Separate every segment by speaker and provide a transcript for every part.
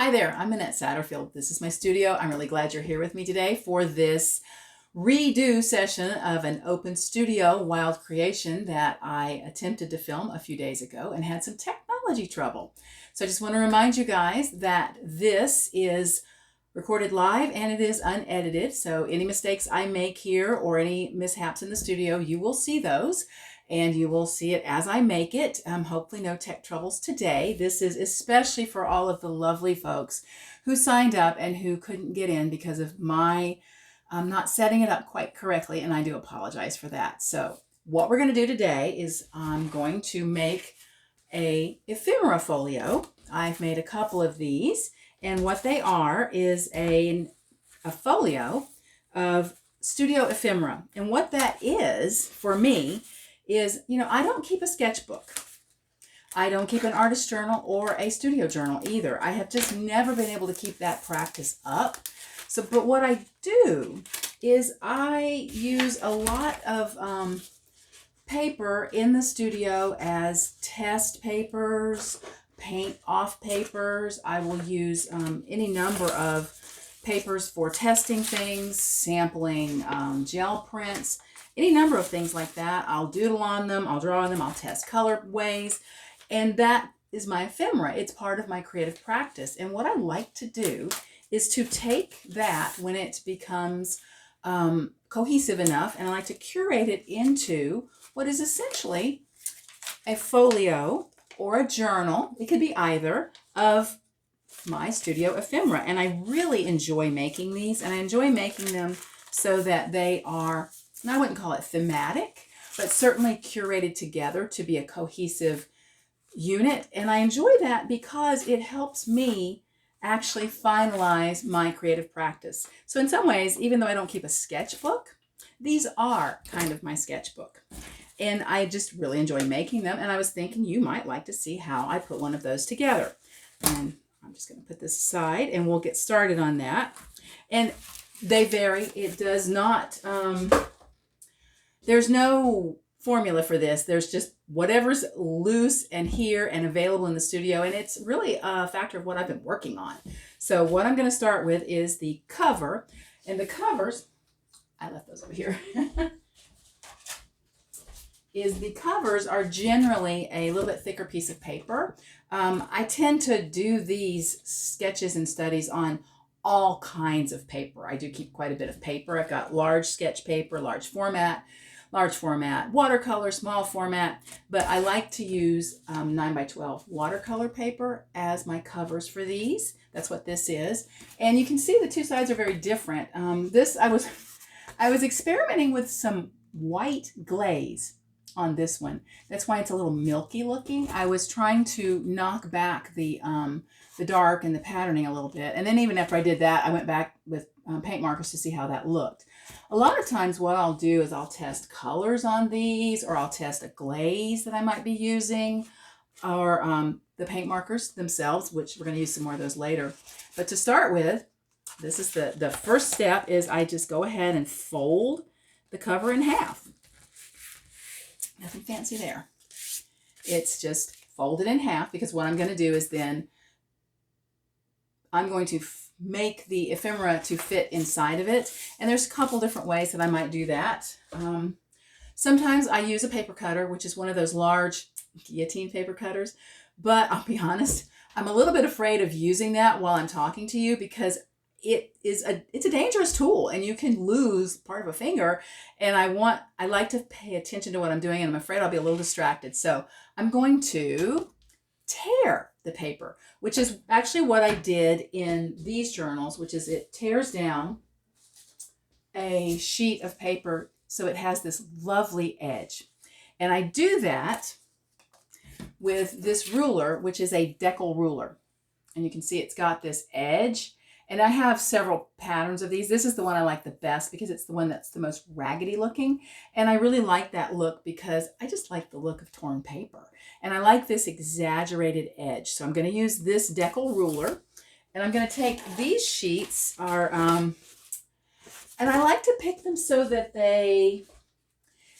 Speaker 1: Hi there, I'm Annette Satterfield. This is my studio. I'm really glad you're here with me today for this redo session of an open studio wild creation that I attempted to film a few days ago and had some technology trouble. So I just want to remind you guys that this is recorded live and it is unedited. So any mistakes I make here or any mishaps in the studio, you will see those. And you will see it as I make it. Hopefully no tech troubles today. This is especially for all of the lovely folks who signed up and who couldn't get in because of my not setting it up quite correctly, and I do apologize for that. So what we're going to do today is I'm going to make a ephemera folio. I've made a couple of these, and what they are is a folio of studio ephemera. And what that is for me is, I don't keep a sketchbook. I don't keep an artist journal or a studio journal either. I have just never been able to keep that practice up. So, but what I do is I use a lot of paper in the studio as test papers, paint off papers. I will use any number of papers for testing things, sampling gel prints, any number of things like that. I'll doodle on them, I'll draw on them, I'll test colorways, and that is my ephemera. It's part of my creative practice. And what I like to do is to take that when it becomes cohesive enough, and I like to curate it into what is essentially a folio or a journal. It could be either of my studio ephemera. And I really enjoy making these, and I enjoy making them so that they are, and I wouldn't call it thematic, but certainly curated together to be a cohesive unit. And I enjoy that because it helps me actually finalize my creative practice. So in some ways, even though I don't keep a sketchbook, these are kind of my sketchbook. And I just really enjoy making them. And I was thinking you might like to see how I put one of those together. And I'm just going to put this aside and we'll get started on that. And they vary. It does not, there's no formula for this. There's just whatever's loose and here and available in the studio. And it's really a factor of what I've been working on. So what I'm going to start with is the cover. And the covers, I left those over here, the covers are generally a little bit thicker piece of paper. I tend to do these sketches and studies on all kinds of paper. I do keep quite a bit of paper. I've got large sketch paper, large format, watercolor, small format, but I like to use 9x12 watercolor paper as my covers for these. That's what this is. And you can see the two sides are very different. I was experimenting with some white glaze on this one. That's why it's a little milky looking. I was trying to knock back the dark and the patterning a little bit. And then even after I did that, I went back with paint markers to see how that looked. A lot of times what I'll do is I'll test colors on these, or I'll test a glaze that I might be using, or the paint markers themselves, which we're going to use some more of those later. But to start with, this is the first step is I just go ahead and fold the cover in half. Nothing fancy there. It's just folded in half, because what I'm going to do is then I'm going to make the ephemera to fit inside of it. And there's a couple different ways that I might do that. Sometimes I use a paper cutter, which is one of those large guillotine paper cutters. But I'll be honest, I'm a little bit afraid of using that while I'm talking to you, because it's a dangerous tool and you can lose part of a finger. And I like to pay attention to what I'm doing, and I'm afraid I'll be a little distracted. So I'm going to tear the paper, which is actually what I did in these journals, which is it tears down a sheet of paper so it has this lovely edge. And I do that with this ruler, which is a decal ruler. And you can see it's got this edge. And I have several patterns of these. This is the one I like the best because it's the one that's the most raggedy looking. And I really like that look because I just like the look of torn paper. And I like this exaggerated edge. So I'm going to use this decal ruler. And I'm going to take these sheets and I like to pick them so that they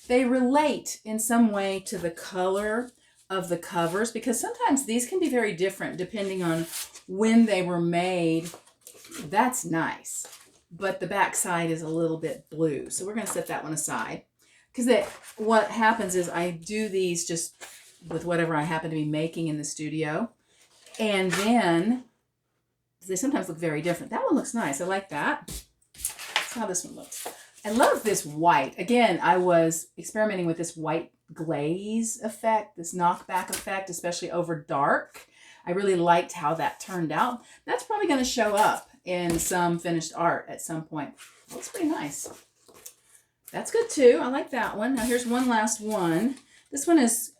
Speaker 1: relate in some way to the color of the covers, because sometimes these can be very different depending on when they were made. That's nice, but the back side is a little bit blue, so we're going to set that one aside, because what happens is I do these just with whatever I happen to be making in the studio, and then they sometimes look very different. That one looks nice. I like that. That's how this one looks. I love this white. Again, I was experimenting with this white glaze effect, this knockback effect, especially over dark. I really liked how that turned out. That's probably going to show up in some finished art at some point. Looks pretty nice. That's good too. I like that one. Now here's one last one. This one has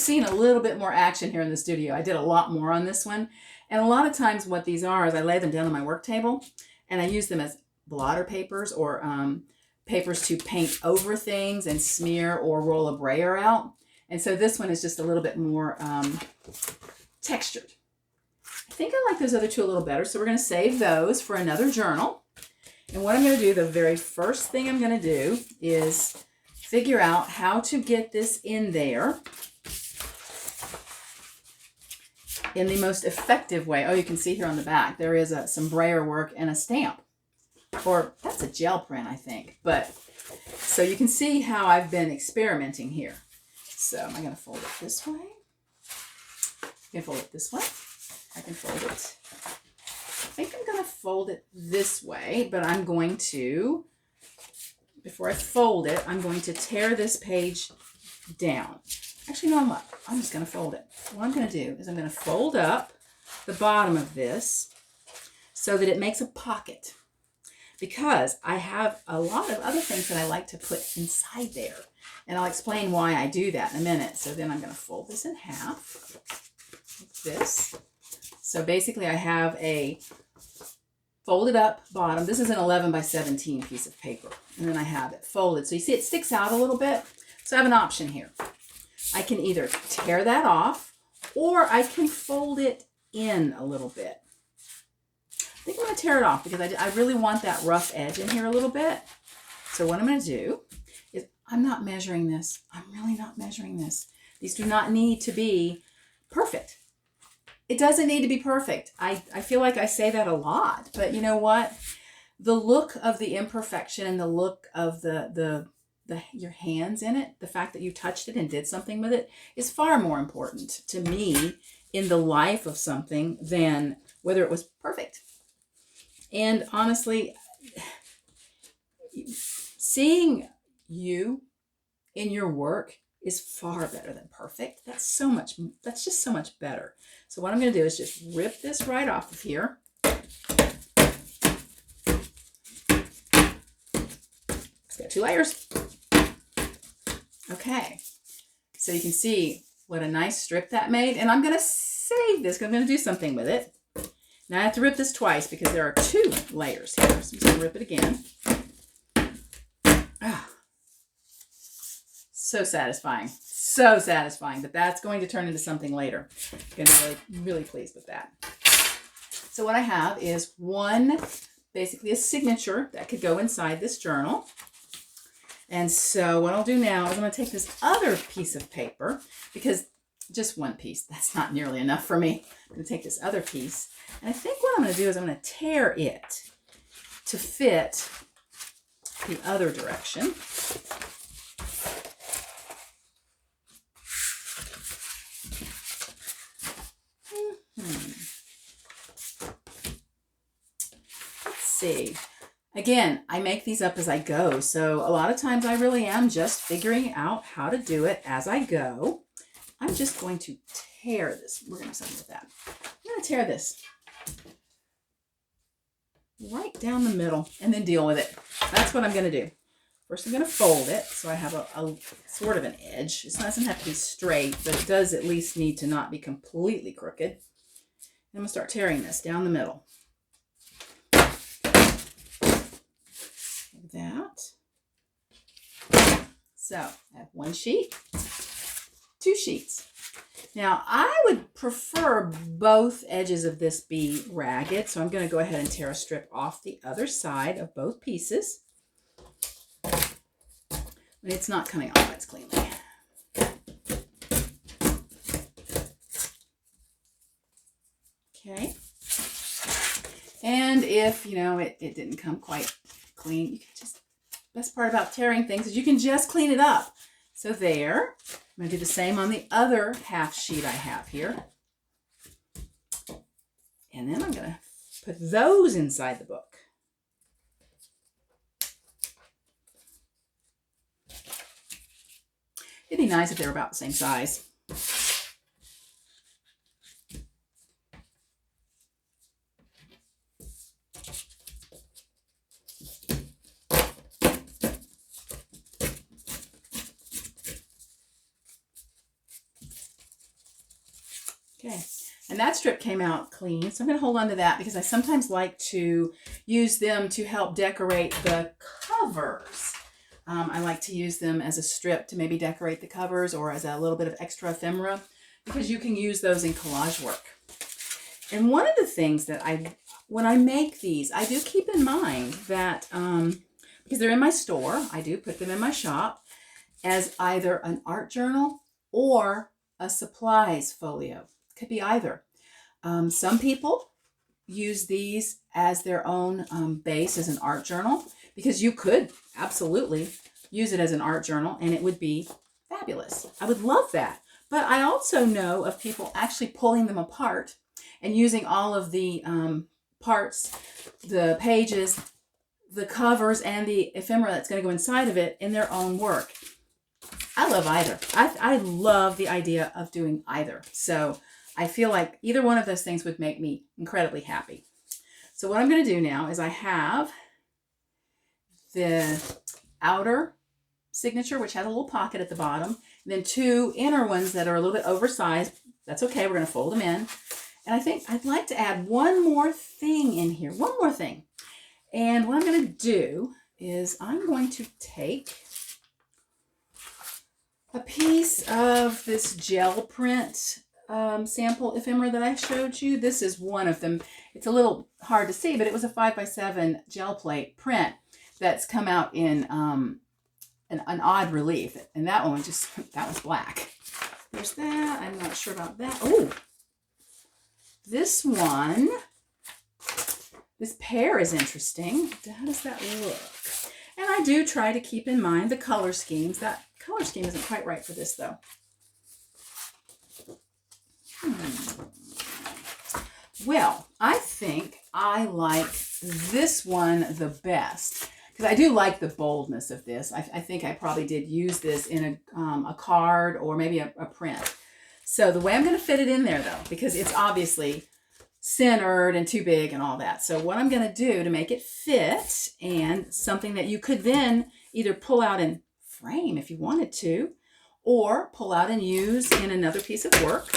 Speaker 1: seen a little bit more action here in the studio. I did a lot more on this one. And a lot of times what these are is I lay them down on my work table and I use them as blotter papers or papers to paint over things and smear or roll a brayer out. And so this one is just a little bit more textured. I think I like those other two a little better, so we're going to save those for another journal. And what I'm going to do, the very first thing I'm going to do is figure out how to get this in there in the most effective way. Oh, you can see here on the back, there is some brayer work and a stamp. Or that's a gel print, I think. But so you can see how I've been experimenting here. So am I going to fold it this way? I can fold it this way. I can fold it. I think I'm going to fold it this way, but I'm going to, before I fold it, I'm going to tear this page down. Actually, no, I'm just going to fold it. What I'm going to do is I'm going to fold up the bottom of this so that it makes a pocket, because I have a lot of other things that I like to put inside there. And I'll explain why I do that in a minute. So then I'm going to fold this in half, like this. So basically I have a folded up bottom. This is an 11 by 17 piece of paper. And then I have it folded. So you see it sticks out a little bit. So I have an option here. I can either tear that off or I can fold it in a little bit. I think I'm going to tear it off because I really want that rough edge in here a little bit. So what I'm going to do is I'm not measuring this. I'm really not measuring this. These do not need to be perfect. It doesn't need to be perfect. I feel like I say that a lot, but you know what? The look of the imperfection and the look of your hands in it, the fact that you touched it and did something with it, is far more important to me in the life of something than whether it was perfect. And honestly, seeing you in your work is far better than perfect. That's just so much better. So what I'm going to do is just rip this right off of here. It's got 2 layers. Okay. So you can see what a nice strip that made. And I'm going to save this because I'm going to do something with it. Now I have to rip this twice because there are 2 layers here. So I'm just going to rip it again. Ah. So satisfying. So satisfying. But that's going to turn into something later. I'm going to be really pleased with that. So what I have is basically a signature that could go inside this journal. And so what I'll do now is I'm going to take this other piece of paper, because just one piece, that's not nearly enough for me. I'm going to take this other piece, and I think what I'm going to do is I'm going to tear it to fit the other direction. Let's see. Again, I make these up as I go, so a lot of times I really am just figuring out how to do it as I go. I'm just going to tear this. We're going to do something with that. I'm going to tear this right down the middle and then deal with it. That's what I'm going to do. First, I'm going to fold it so I have a sort of an edge. It doesn't have to be straight, but it does at least need to not be completely crooked. And I'm going to start tearing this down the middle. Like that. So I have 1 sheet. 2 sheets. Now I would prefer both edges of this be ragged, so I'm going to go ahead and tear a strip off the other side of both pieces. When it's not coming off as cleanly. Okay. And if, you know, it didn't come quite clean, you can just, best part about tearing things is you can just clean it up. So there. I'm going to do the same on the other half sheet I have here. And then I'm going to put those inside the book. It'd be nice if they were about the same size. Okay, and that strip came out clean, so I'm going to hold on to that because I sometimes like to use them to help decorate the covers. I like to use them as a strip to maybe decorate the covers or as a little bit of extra ephemera because you can use those in collage work. And one of the things that when I make these, I do keep in mind that because they're in my store, I do put them in my shop as either an art journal or a supplies folio. Could be either. Some people use these as their own base as an art journal because you could absolutely use it as an art journal and it would be fabulous. I would love that. But I also know of people actually pulling them apart and using all of the parts, the pages, the covers, and the ephemera that's going to go inside of it in their own work. I love either. I love the idea of doing either. So I feel like either one of those things would make me incredibly happy. So what I'm going to do now is I have the outer signature, which has a little pocket at the bottom, and then two inner ones that are a little bit oversized. That's okay. We're going to fold them in. And I think I'd like to add one more thing in here. One more thing. And what I'm going to do is I'm going to take a piece of this gel print sample ephemera that I showed you. This is one of them. It's a little hard to see, but it was a 5x7 gel plate print that's come out in an odd relief. And that one that was black. There's that. I'm not sure about that. Oh, this one, this pear is interesting. How does that look? And I do try to keep in mind the color schemes. That color scheme isn't quite right for this though. Well, I think I like this one the best because I do like the boldness of this. I think I probably did use this in a card or maybe a print. So the way I'm going to fit it in there though, because it's obviously centered and too big and all that. So what I'm going to do to make it fit and something that you could then either pull out and frame if you wanted to, or pull out and use in another piece of work.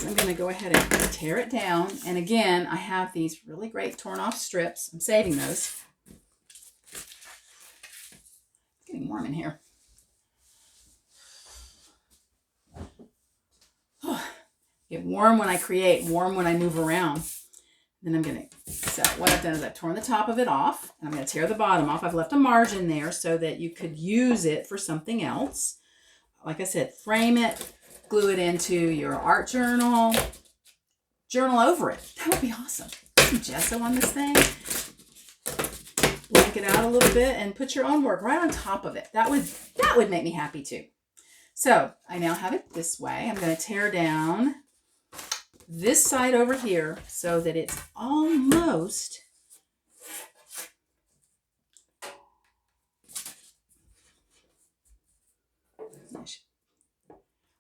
Speaker 1: I'm going to go ahead and tear it down. And again, I have these really great torn off strips. I'm saving those. It's getting warm in here. Get warm when I create, warm when I move around. Then I'm going to, so what I've done is I've torn the top of it off and I'm going to tear the bottom off. I've left a margin there so that you could use it for something else. Like I said, frame it, glue it into your art journal, journal over it. That would be awesome. Put some gesso on this thing, blank it out a little bit, and put your own work right on top of it. That would make me happy too. So I now have it this way. I'm going to tear down this side over here so that it's almost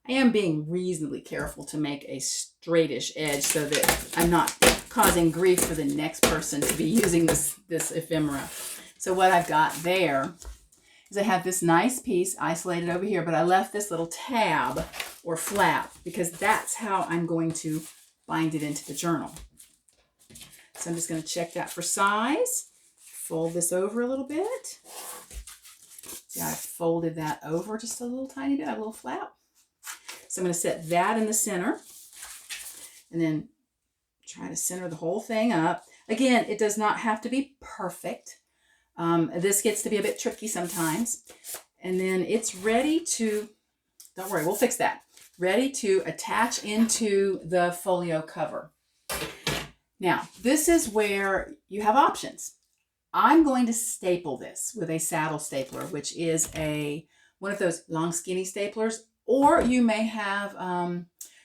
Speaker 1: I am being reasonably careful to make a straightish edge so that I'm not causing grief for the next person to be using this ephemera. So what I've got there is I have this nice piece isolated over here, but I left this little tab or flap because that's how I'm going to bind it into the journal. So I'm just going to check that for size. Fold this over a little bit. See, I folded that over just a little tiny bit, a little flap. So I'm going to set that in the center and then try to center the whole thing up. Again, it does not have to be perfect. This gets to be a bit tricky sometimes. And then it's ready to, don't worry, we'll fix that. Ready to attach into the folio cover. Now, this is where you have options. I'm going to staple this with a saddle stapler, which is one of those long skinny staplers, or you may have,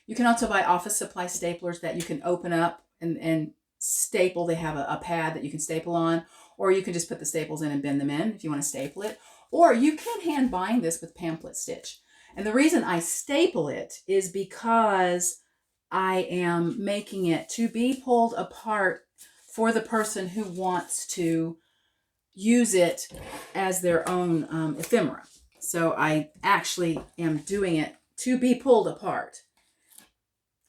Speaker 1: you can also buy office supply staplers that you can open up and staple. They have a pad that you can staple on, or you can just put the staples in and bend them in if you want to staple it, or you can hand bind this with pamphlet stitch. And the reason I staple it is because I am making it to be pulled apart for the person who wants to use it as their own ephemera. So I actually am doing it to be pulled apart,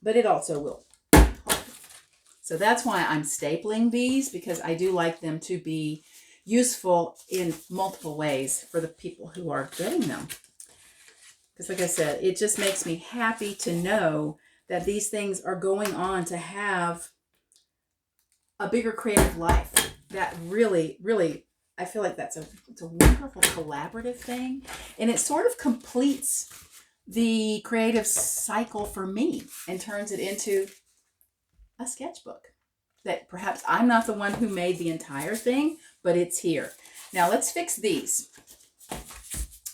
Speaker 1: but it also will. So that's why I'm stapling these, because I do like them to be useful in multiple ways for the people who are getting them. Because like I said, it just makes me happy to know that these things are going on to have a bigger creative life. That really, really, I feel like it's a wonderful collaborative thing. And it sort of completes the creative cycle for me and turns it into a sketchbook that perhaps I'm not the one who made the entire thing, but it's here. Now let's fix these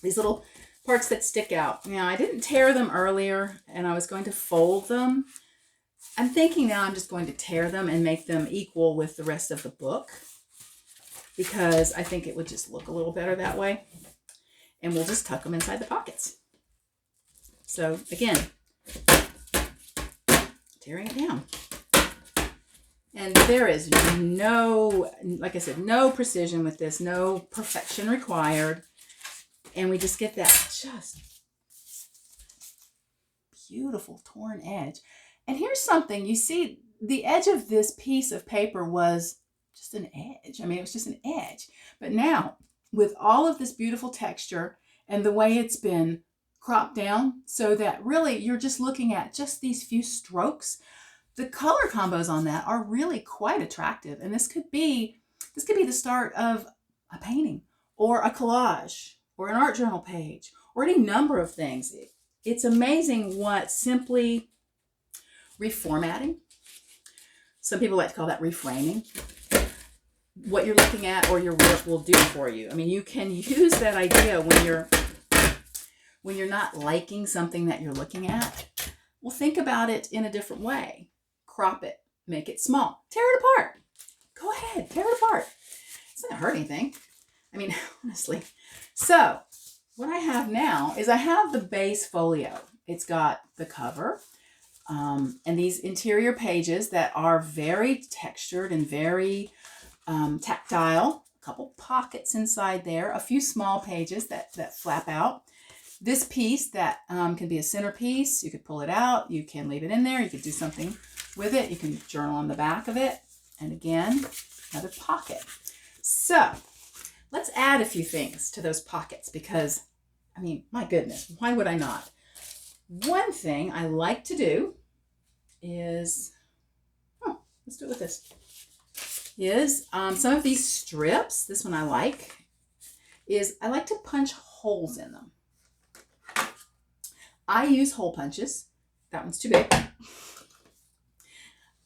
Speaker 1: little parts that stick out. Now I didn't tear them earlier and I was going to fold them. I'm thinking now I'm just going to tear them and make them equal with the rest of the book, because I think it would just look a little better that way. And we'll just tuck them inside the pockets. So again, tearing it down. And there is no, like I said, no precision with this, no perfection required. And we just get that just beautiful torn edge. And here's something, you see, the edge of this piece of paper was just an edge. I mean, it was just an edge. But now, with all of this beautiful texture and the way it's been cropped down so that really you're just looking at just these few strokes, the color combos on that are really quite attractive. And this could be the start of a painting or a collage or an art journal page or any number of things. It's amazing what simply reformatting, some people like to call that reframing, what you're looking at or your work will do for you. I mean, you can use that idea when you're not liking something that you're looking at. Well, think about it in a different way. Crop it, make it small, tear it apart. Go ahead, tear it apart. It's not gonna hurt anything. I mean, honestly. So what I have now is I have the base folio. It's got the cover and these interior pages that are very textured and very tactile. A couple pockets inside there, a few small pages that flap out. This piece that can be a centerpiece. You could pull it out. You can leave it in there. You could do something with it. You can journal on the back of it. And again, another pocket. So let's add a few things to those pockets because, I mean, my goodness, why would I not? One thing I like to do is, let's do it with this, is some of these strips, this one I like to punch holes in them. I use hole punches. That one's too big.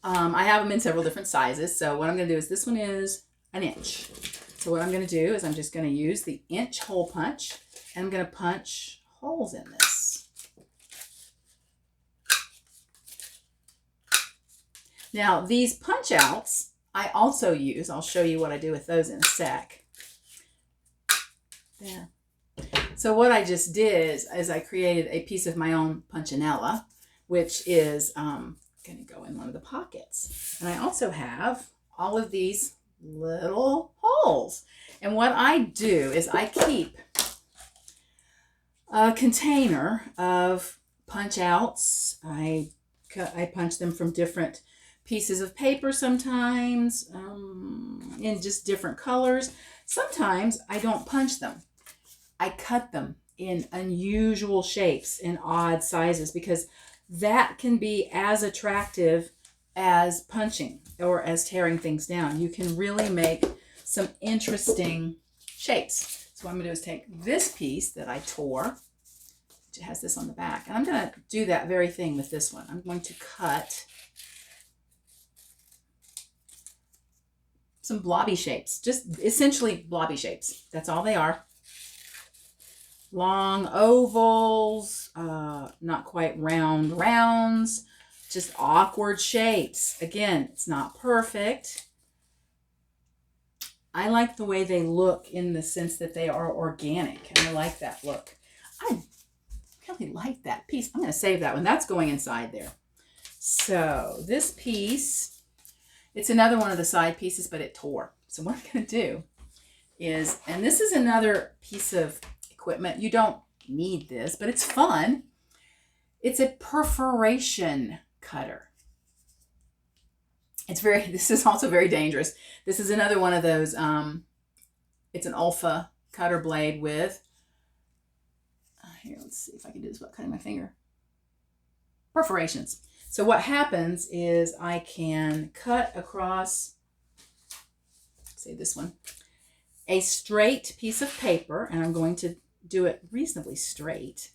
Speaker 1: I have them in several different sizes. So what I'm going to do is, this one is an inch. So what I'm going to do is I'm just going to use the inch hole punch and I'm going to punch holes in this. Now these punch outs I also use. I'll show you what I do with those in a sec. There. So what I just did is I created a piece of my own punchinella, which is going to go in one of the pockets. And I also have all of these little holes. And what I do is I keep a container of punch outs. I punch them from different pieces of paper sometimes, in just different colors. Sometimes I don't punch them. I cut them in unusual shapes and odd sizes because that can be as attractive as punching or as tearing things down. You can really make some interesting shapes. So what I'm going to do is take this piece that I tore, which has this on the back, and I'm going to do that very thing with this one. I'm going to cut some blobby shapes, just essentially blobby shapes. That's all they are. Long ovals, not quite round rounds, just awkward shapes. Again, it's not perfect. I like the way they look in the sense that they are organic, and I like that look. I really like that piece. I'm going to save that one. That's going inside there. So this piece, it's another one of the side pieces, but it tore. So what I'm going to do is, and this is another piece of equipment. You don't need this, but it's fun. It's a perforation cutter. This is also very dangerous. This is another one of those, it's an Alpha cutter blade with, here, let's see if I can do this without cutting my finger. Perforations. So what happens is I can cut across, say this one, a straight piece of paper, and I'm going to do it reasonably straight.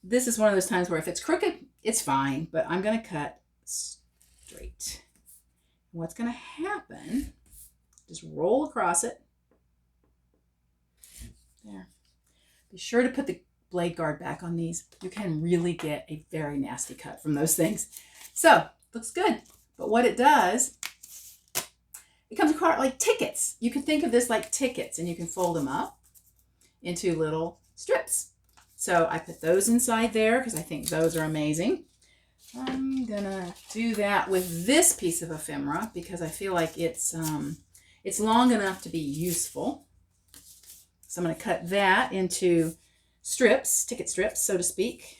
Speaker 1: This is one of those times where if it's crooked, it's fine, but I'm going to cut straight. What's going to happen, just roll across it. There. Be sure to put the blade guard back on these. You can really get a very nasty cut from those things. So, looks good. But what it does, it comes apart like tickets. You can think of this like tickets, and you can fold them up into little strips. So I put those inside there because I think those are amazing. I'm gonna do that with this piece of ephemera because I feel like it's long enough to be useful. So I'm gonna cut that into strips, ticket strips, so to speak.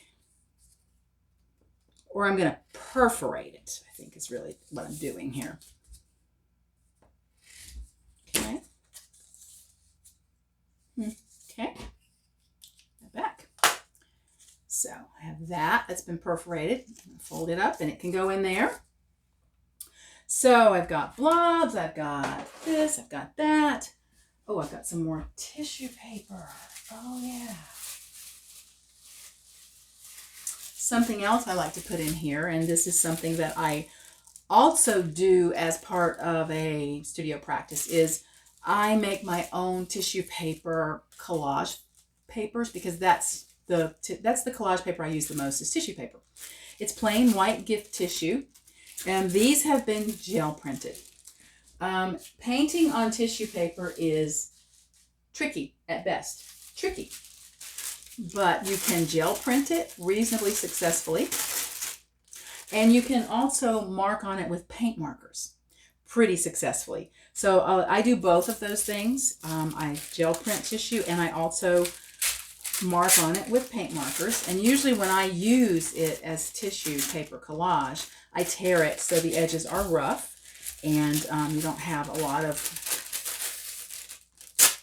Speaker 1: Or I'm gonna perforate it, I think is really what I'm doing here. Okay. Okay. Back. So I have that's been perforated. Fold it up and it can go in there. So I've got blobs, I've got this, I've got that. Oh, I've got some more tissue paper. Oh yeah. Something else I like to put in here, and this is something that I also do as part of a studio practice, is I make my own tissue paper collage papers because that's the collage paper I use the most is tissue paper. It's plain white gift tissue, and these have been gel printed. Painting on tissue paper is tricky at best. Tricky. But you can gel print it reasonably successfully. And you can also mark on it with paint markers pretty successfully. So I do both of those things. I gel print tissue and I also mark on it with paint markers. And usually when I use it as tissue paper collage, I tear it so the edges are rough and you don't have a lot of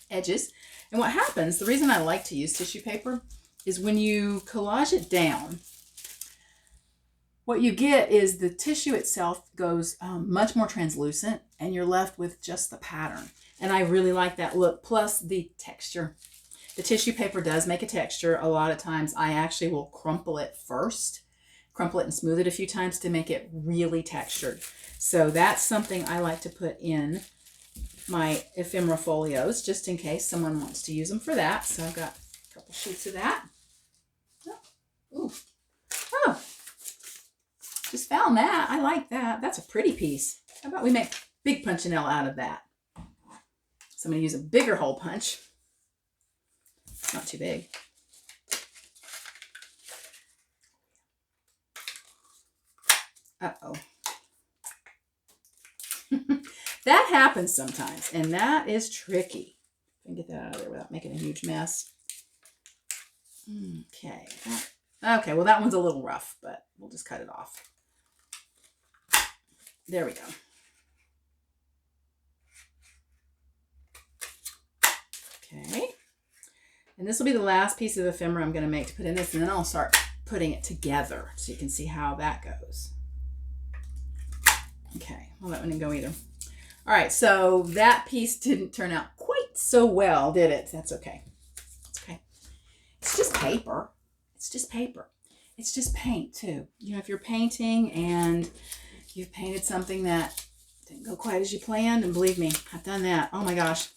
Speaker 1: edges. And what happens, the reason I like to use tissue paper is when you collage it down, what you get is the tissue itself goes much more translucent and you're left with just the pattern. And I really like that look, plus the texture. The tissue paper does make a texture. A lot of times I actually will crumple it first, crumple it and smooth it a few times to make it really textured. So that's something I like to put in my Ephemera Folios, just in case someone wants to use them for that. So I've got a couple sheets of that. Ooh. Oh, just found that. I like that. That's a pretty piece. How about we make big punchinelle out of that? So I'm going to use a bigger hole punch. Not too big. Uh-oh. That happens sometimes, and that is tricky. I can get that out of there without making a huge mess. Okay. Okay, well that one's a little rough, but we'll just cut it off. There we go. Okay. And this will be the last piece of ephemera I'm going to make to put in this, and then I'll start putting it together so you can see how that goes. Okay, well that one didn't go either. All right, so that piece didn't turn out quite so well, did it? That's okay. It's okay. It's just paper. It's just paper. It's just paint too. You know, if you're painting and you've painted something that Didn't go quite as you planned, and believe me, I've done that. Oh my gosh.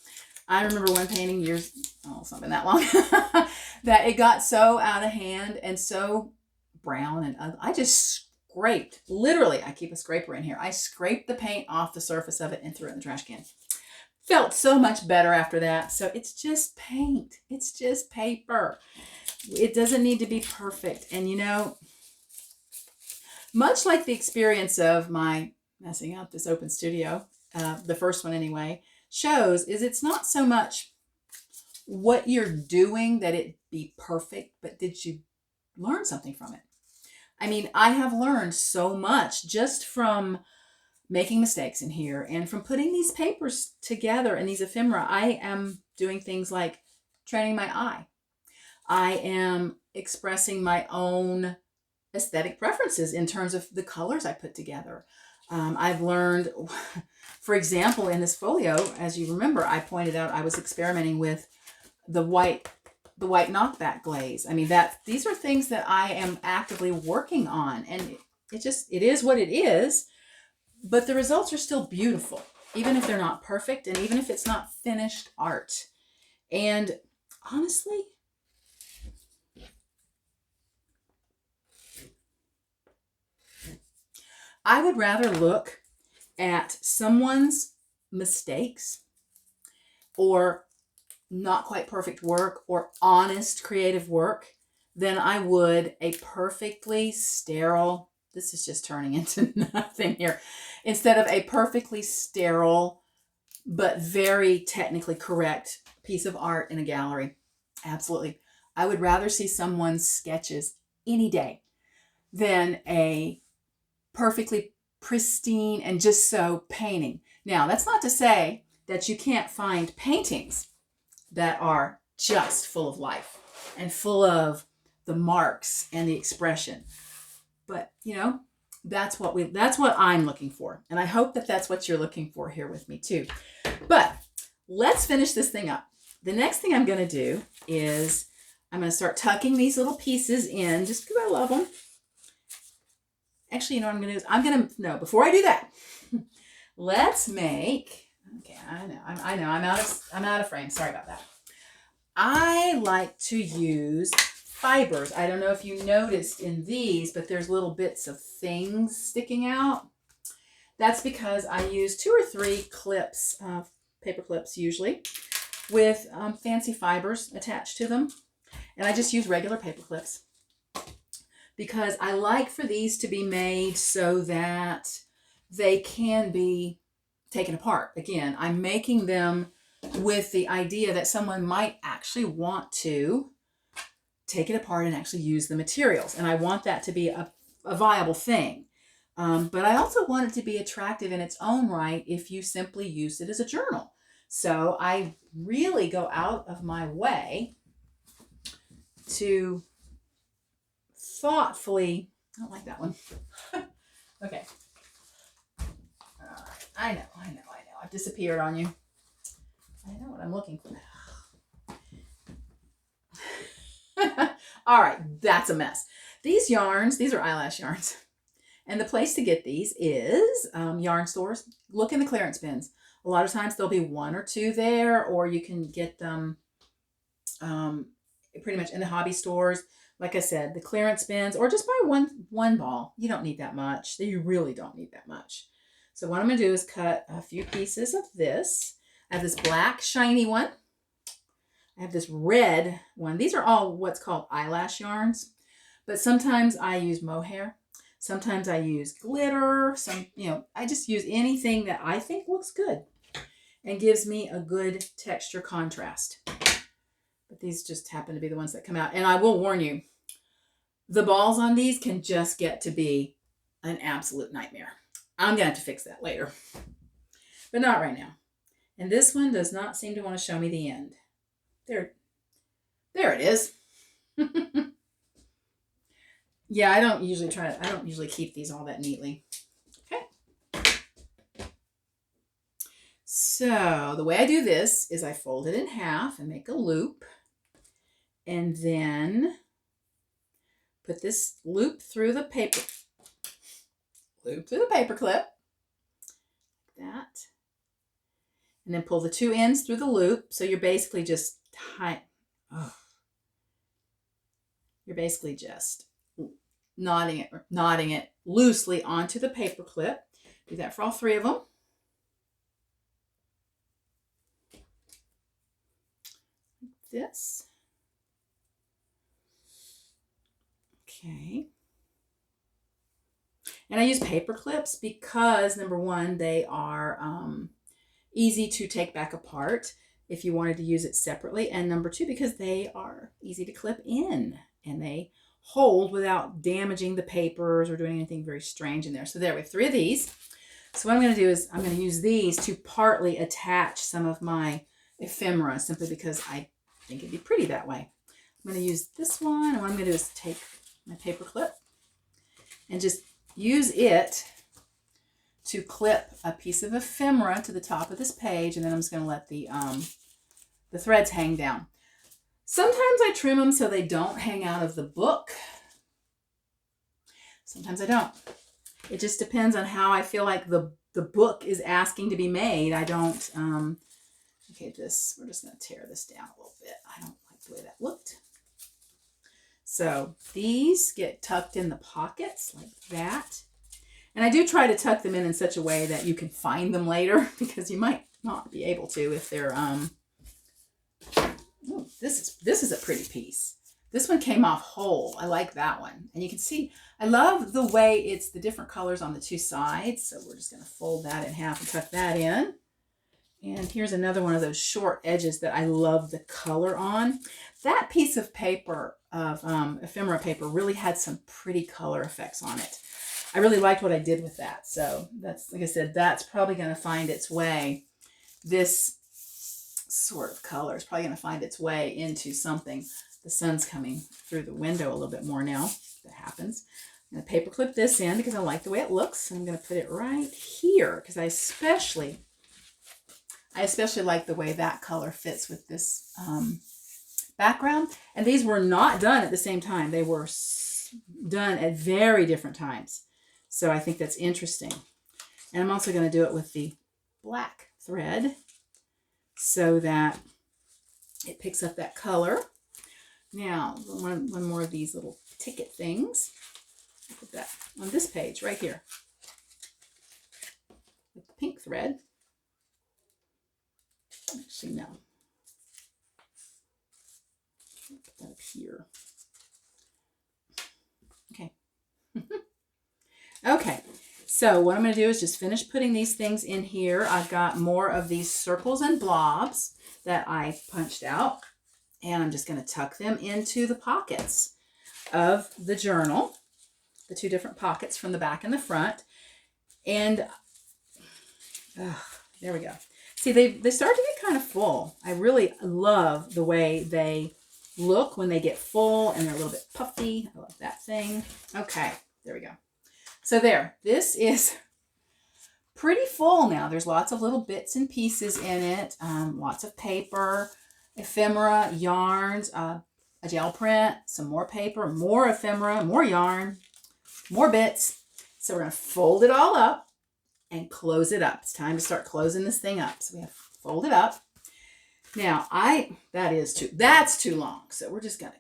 Speaker 1: I remember one painting years, oh, it's not been that long, that it got so out of hand and so brown and ugly. I just scraped, literally, I keep a scraper in here. I scraped the paint off the surface of it and threw it in the trash can. Felt so much better after that. So it's just paint. It's just paper. It doesn't need to be perfect. And you know, much like the experience of my messing up this open studio, the first one anyway, shows is it's not so much what you're doing that it be perfect, but did you learn something from it? I mean, I have learned so much just from making mistakes in here and from putting these papers together and these ephemera. I am doing things like training my eye. I am expressing my own aesthetic preferences in terms of the colors I put together. I've learned, for example, in this folio, as you remember, I pointed out I was experimenting with the white knockback glaze. I mean, these are things that I am actively working on, and it is what it is, but the results are still beautiful, even if they're not perfect and even if it's not finished art. And honestly, I would rather look at someone's mistakes or not quite perfect work or honest creative work than I would a perfectly sterile, this is just turning into nothing here, instead of a perfectly sterile but very technically correct piece of art in a gallery. Absolutely. I would rather see someone's sketches any day than a perfectly pristine and just so painting. Now, that's not to say that you can't find paintings that are just full of life and full of the marks and the expression. But, you know, that's what I'm looking for. And I hope that that's what you're looking for here with me too. But let's finish this thing up. The next thing I'm going to do is I'm going to start tucking these little pieces in just because I love them. Actually, you know what I'm going to do? No, before I do that, let's make, okay, I know, I'm out of frame. Sorry about that. I like to use fibers. I don't know if you noticed in these, but there's little bits of things sticking out. That's because I use 2 or 3 clips, paper clips usually, with fancy fibers attached to them. And I just use regular paper clips, because I like for these to be made so that they can be taken apart. Again, I'm making them with the idea that someone might actually want to take it apart and actually use the materials. And I want that to be a viable thing. But I also want it to be attractive in its own right if you simply use it as a journal. So I really go out of my way to thoughtfully, I don't like that one. Okay. I know. I've disappeared on you. I know what I'm looking for. All right, that's a mess. These yarns, these are eyelash yarns. And the place to get these is yarn stores. Look in the clearance bins. A lot of times there'll be 1 or 2 there, or you can get them pretty much in the hobby stores. Like I said, the clearance bins, or just buy one ball. You don't need that much. You really don't need that much. So what I'm going to do is cut a few pieces of this. I have this black shiny one. I have this red one. These are all what's called eyelash yarns, but sometimes I use mohair. Sometimes I use glitter. I just use anything that I think looks good and gives me a good texture contrast. But these just happen to be the ones that come out. And I will warn you, the balls on these can just get to be an absolute nightmare. I'm going to have to fix that later, but not right now. And this one does not seem to want to show me the end. There it is. Yeah, I don't usually keep these all that neatly. Okay. So the way I do this is I fold it in half and make a loop, and then put this loop through the paper clip. Like and then pull the two ends through the loop. So you're basically just knotting it loosely onto the paper clip. Do that for all three of them. Like this. Okay. And I use paper clips because, number one, they are easy to take back apart if you wanted to use it separately. And number two, because they are easy to clip in and they hold without damaging the papers or doing anything very strange in there. So there, we have three of these. So what I'm going to do is I'm going to use these to partly attach some of my ephemera, simply because I think it'd be pretty that way. I'm going to use this one, and what I'm going to do is take my paper clip and just use it to clip a piece of ephemera to the top of this page, and then I'm just going to let the threads hang down. Sometimes I trim them so they don't hang out of the book. Sometimes I don't. It just depends on how I feel like the book is asking to be made. I don't, okay, we're just going to tear this down a little bit. I don't like the way that looked. So these get tucked in the pockets like that. And I do try to tuck them in such a way that you can find them later, because you might not be able to if they're, ooh, this is a pretty piece. This one came off whole. I like that one. And you can see, I love the way it's the different colors on the two sides. So we're just going to fold that in half and tuck that in. And here's another one of those short edges that I love the color on. That piece of paper, of ephemera paper, really had some pretty color effects on it. I really liked what I did with that. So that's, like I said, that's probably going to find its way. This sort of color is probably going to find its way into something. The sun's coming through the window a little bit more now. That happens. I'm going to paper clip this in because I like the way it looks. I'm going to put it right here because I especially like the way that color fits with this background. And these were not done at the same time. They were done at very different times. So I think that's interesting. And I'm also going to do it with the black thread so that it picks up that color. Now, one more of these little ticket things. I'll put that on this page right here with the pink thread. Actually, no. Put that up here. Okay. Okay. So what I'm going to do is just finish putting these things in here. I've got more of these circles and blobs that I punched out. And I'm just going to tuck them into the pockets of the journal, the two different pockets from the back and the front. And there we go. See, they start to get kind of full. I really love the way they look when they get full and they're a little bit puffy. I love that thing. Okay, there we go. So there, this is pretty full now. There's lots of little bits and pieces in it, lots of paper, ephemera, yarns, a gel print, some more paper, more ephemera, more yarn, more bits. So we're going to fold it all up and close it up. It's time to start closing this thing up. So we have to fold it up. Now, that's too long. So we're just going to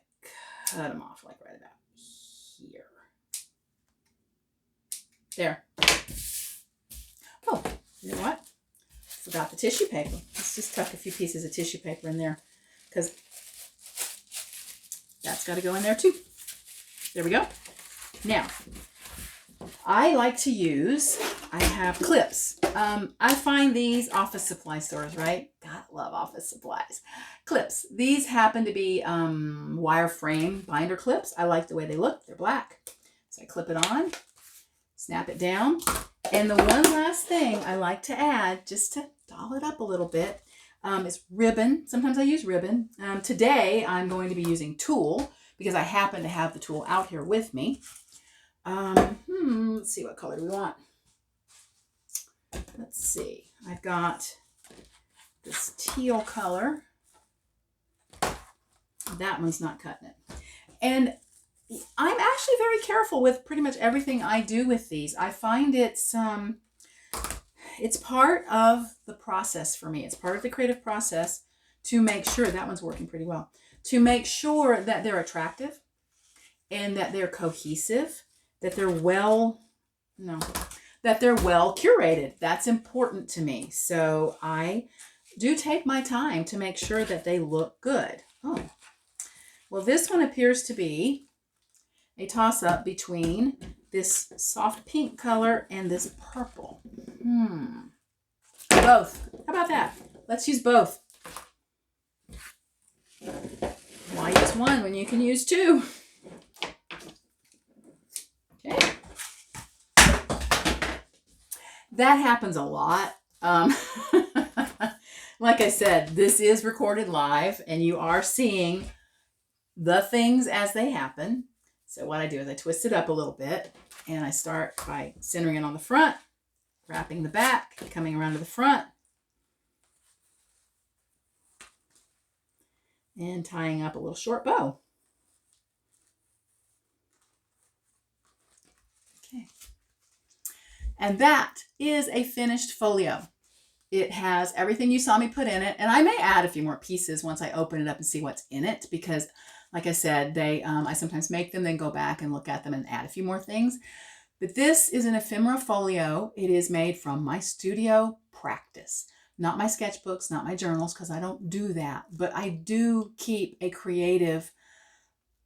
Speaker 1: cut them off like right about here. There. Oh, you know what? Forgot the tissue paper. Let's just tuck a few pieces of tissue paper in there because that's got to go in there too. There we go. Now, I like to use, I have clips. I find these office supply stores, right? God, love office supplies. Clips. These happen to be wireframe binder clips. I like the way they look. They're black. So I clip it on, snap it down. And the one last thing I like to add, just to doll it up a little bit, is ribbon. Sometimes I use ribbon. Today, I'm going to be using tulle because I happen to have the tulle out here with me. Let's see, what color do we want? Let's see. I've got this teal color. That one's not cutting it. And I'm actually very careful with pretty much everything I do with these. I find it's it's part of the process for me. It's part of the creative process to make sure, that one's working pretty well, to make sure that they're attractive and that they're cohesive, that they're well curated. That's important to me. So I do take my time to make sure that they look good. Oh, well, this one appears to be a toss-up between this soft pink color and this purple. Both. How about that? Let's use both. Why use one when you can use two? Okay. That happens a lot. Like I said, this is recorded live and you are seeing the things as they happen. So what I do is I twist it up a little bit and I start by centering it on the front, wrapping the back, coming around to the front, and tying up a little short bow. Okay. And that is a finished folio. It has everything you saw me put in it, and I may add a few more pieces once I open it up and see what's in it, because like I said, I sometimes make them, then go back and look at them and add a few more things. But this is an ephemera folio. It is made from my studio practice, not my sketchbooks, not my journals, because I don't do that, but I do keep a creative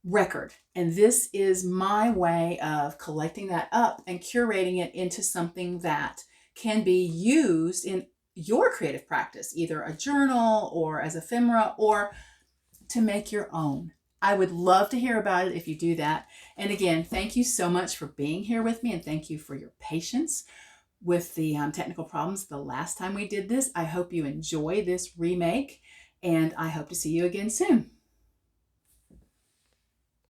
Speaker 1: record. And this is my way of collecting that up and curating it into something that can be used in your creative practice, either a journal or as ephemera, or to make your own. I would love to hear about it if you do that. And again, thank you so much for being here with me, and thank you for your patience with the technical problems the last time we did this. I hope you enjoy this remake, and I hope to see you again soon.